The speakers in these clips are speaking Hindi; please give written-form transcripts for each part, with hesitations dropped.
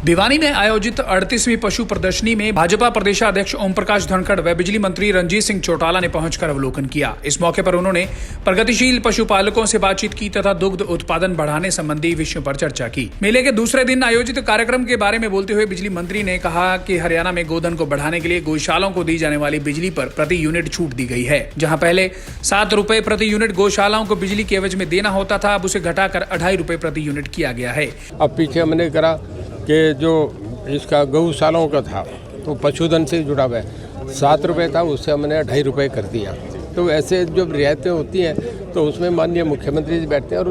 भिवानी में आयोजित 38वीं पशु प्रदर्शनी में भाजपा प्रदेशाध्यक्ष ओम प्रकाश धनखड़ व बिजली मंत्री रणजीत सिंह चौटाला ने पहुंचकर अवलोकन किया। इस मौके पर उन्होंने प्रगतिशील पशुपालकों से बातचीत की तथा दुग्ध उत्पादन बढ़ाने संबंधी विषयों पर चर्चा की। मेले के दूसरे दिन आयोजित कार्यक्रम के बारे में बोलते हुए बिजली मंत्री ने कहा कि हरियाणा में गोधन को बढ़ाने के लिए गौशालाओं को दी जाने वाली बिजली पर प्रति यूनिट छूट दी गई है। जहाँ पहले 7 रुपए प्रति यूनिट गौशालाओं को बिजली के एवज में देना होता था, अब उसे घटाकर 2.5 रुपए प्रति यूनिट किया गया है। अब पीछे हमने करा कि जो इसका गौशालाओं का था तो पशुधन से जुड़ा हुआ है, 7 रुपये था, उससे हमने 2.5 रुपये कर दिया। तो ऐसे जब रियायतें होती हैं तो उसमें माननीय मुख्यमंत्री जी बैठते हैं और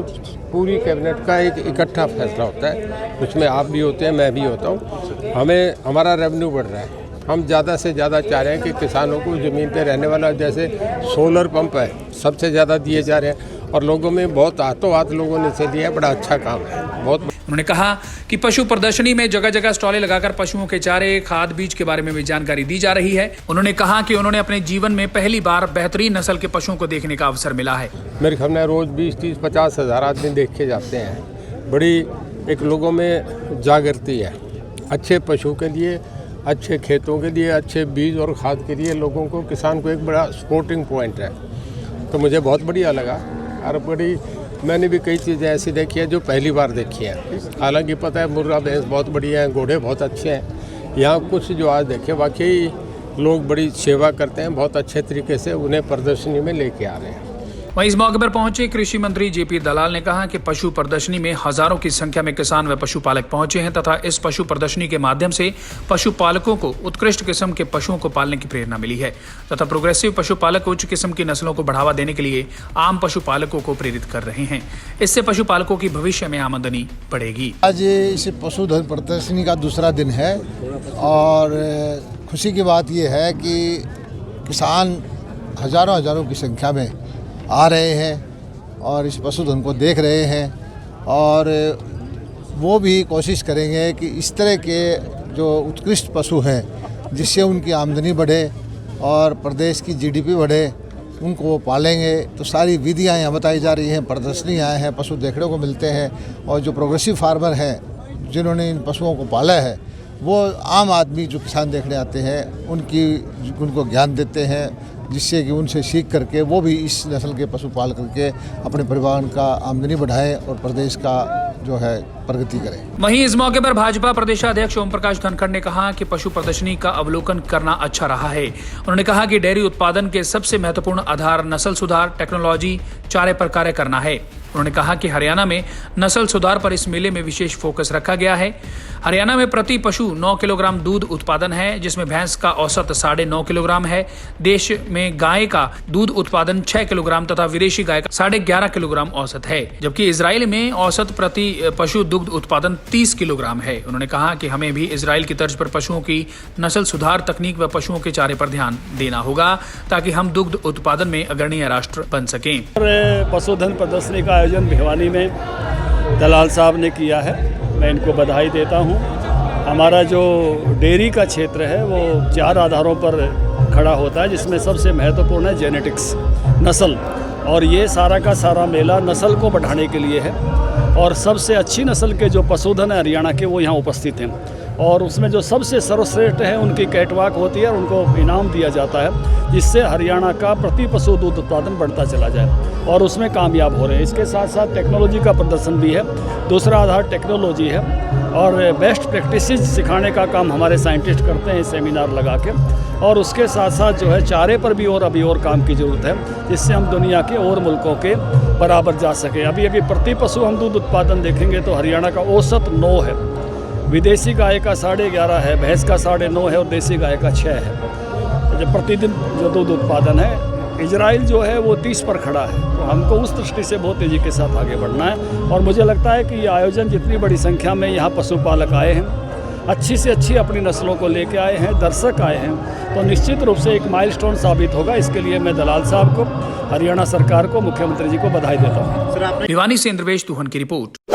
पूरी कैबिनेट का एक इकट्ठा फैसला होता है। उसमें आप भी होते हैं, मैं भी होता हूँ। हमारा रेवेन्यू बढ़ रहा है, हम ज़्यादा से ज़्यादा चाह रहे हैं कि किसानों को ज़मीन पे रहने वाला जैसे सोलर पंप है सबसे ज़्यादा दिए जा रहे हैं और लोगों में बहुत हाथों हाथ लोगों ने से दिया है। बड़ा अच्छा काम है, बहुत। उन्होंने कहा कि पशु प्रदर्शनी में जगह जगह स्टॉलें लगाकर पशुओं के चारे, खाद, बीज के बारे में भी जानकारी दी जा रही है। उन्होंने कहा कि उन्होंने अपने जीवन में पहली बार बेहतरीन नस्ल के पशुओं को देखने का अवसर मिला है। मेरे ख्याल में रोज 20, 30, 50 हज़ार आदमी देख के जाते हैं। बड़ी एक लोगों में जागृति है अच्छे पशु के लिए, अच्छे खेतों के लिए, अच्छे बीज और खाद के लिए। लोगों को, किसान को एक बड़ा सपोर्टिंग पॉइंट है। तो मुझे बहुत बढ़िया लगा और मैंने भी कई चीज़ें ऐसी देखी है जो पहली बार देखी है। हालांकि पता है मुर्रा भैंस बहुत बढ़िया है, घोड़े बहुत अच्छे हैं। यहाँ कुछ जो आज देखे वाकई लोग बड़ी सेवा करते हैं, बहुत अच्छे तरीके से उन्हें प्रदर्शनी में लेके आ रहे हैं। वहीं इस मौके पर पहुंचे कृषि मंत्री जेपी दलाल ने कहा कि पशु प्रदर्शनी में हजारों की संख्या में किसान व पशुपालक पहुंचे हैं तथा इस पशु प्रदर्शनी के माध्यम से पशुपालकों को उत्कृष्ट किस्म के पशुओं को पालने की प्रेरणा मिली है तथा प्रोग्रेसिव पशुपालक उच्च किस्म की नस्लों को बढ़ावा देने के लिए आम पशुपालकों को प्रेरित कर रहे हैं। इससे पशुपालकों की भविष्य में आमदनी बढ़ेगी। आज इस पशुधन प्रदर्शनी का दूसरा दिन है और खुशी की बात यह है कि किसान हजारों की संख्या में आ रहे हैं और इस पशुधन को देख रहे हैं और वो भी कोशिश करेंगे कि इस तरह के जो उत्कृष्ट पशु हैं जिससे उनकी आमदनी बढ़े और प्रदेश की जीडीपी बढ़े, उनको वो पालेंगे। तो सारी विधियां यहाँ बताई जा रही हैं, प्रदर्शनियाँ हैं, पशु देखने को मिलते हैं और जो प्रोग्रेसिव फार्मर हैं जिन्होंने इन पशुओं को पाला है वो आम आदमी जो किसान देखने आते हैं उनको ज्ञान देते हैं, जिससे कि उनसे सीख करके वो भी इस नस्ल के पशु पाल करके अपने परिवार का आमदनी बढ़ाएं और प्रदेश का जो है प्रगति करें। वहीं इस मौके पर भाजपा प्रदेशाध्यक्ष ओम प्रकाश धनखड़ ने कहा कि पशु प्रदर्शनी का अवलोकन करना अच्छा रहा है। उन्होंने कहा कि डेयरी उत्पादन के सबसे महत्वपूर्ण आधार नस्ल सुधार, टेक्नोलॉजी, चारे पर कार्य करना है। उन्होंने कहा कि हरियाणा में नस्ल सुधार पर इस मेले में विशेष फोकस रखा गया है। हरियाणा में प्रति पशु 9 किलोग्राम दूध उत्पादन है, जिसमें भैंस का औसत 9.5 किलोग्राम है। देश में गाय का दूध उत्पादन 6 किलोग्राम तथा विदेशी गाय का 11.5 किलोग्राम औसत है, जबकि इजराइल में औसत प्रति पशु दुग्ध उत्पादन 30 किलोग्राम है। उन्होंने कहा कि हमें भी इजराइल की तर्ज पर पशुओं की नस्ल सुधार तकनीक व पशुओं के चारे पर ध्यान देना होगा ताकि हम दुग्ध उत्पादन में अग्रणीय राष्ट्र बन सकें। पशुधन प्रदर्शनी का आयोजन भिवानी में दलाल साहब ने किया है, मैं इनको बधाई देता हूँ। हमारा जो डेयरी का क्षेत्र है वो 4 आधारों पर खड़ा होता है, जिसमें सबसे महत्वपूर्ण है जेनेटिक्स, नस्ल। और ये सारा का सारा मेला नस्ल को बढ़ाने के लिए है और सबसे अच्छी नस्ल के जो पशुधन है हरियाणा के वो यहाँ उपस्थित हैं और उसमें जो सबसे सर्वश्रेष्ठ है उनकी कैटवाक होती है और उनको इनाम दिया जाता है, जिससे हरियाणा का प्रति पशु दूध उत्पादन बढ़ता चला जाए और उसमें कामयाब हो रहे हैं। इसके साथ साथ टेक्नोलॉजी का प्रदर्शन भी है, दूसरा आधार टेक्नोलॉजी है और बेस्ट प्रैक्टिसेस सिखाने का काम हमारे साइंटिस्ट करते हैं सेमिनार लगा के। और उसके साथ साथ जो है चारे पर भी अभी और काम की ज़रूरत है, जिससे हम दुनिया के और मुल्कों के बराबर जा सकें। अभी प्रति पशु हम दूध उत्पादन देखेंगे तो हरियाणा का औसत 9 है, विदेशी गाय का 11.5 है, भैंस का 9.5 है और देसी गाय का 6 है। जब प्रतिदिन जो दूध उत्पादन है, इजराइल जो है वो 30 पर खड़ा है। तो हमको उस दृष्टि से बहुत तेज़ी के साथ आगे बढ़ना है और मुझे लगता है कि ये आयोजन जितनी बड़ी संख्या में यहाँ पशुपालक आए हैं, अच्छी से अच्छी अपनी नस्लों को लेके आए हैं, दर्शक आए हैं, तो निश्चित रूप से एक माइलस्टोन साबित होगा। इसके लिए मैं दलाल साहब को, हरियाणा सरकार को, मुख्यमंत्री जी को बधाई देता हूँ। भिवानी से इंद्रवेश दुहन की रिपोर्ट।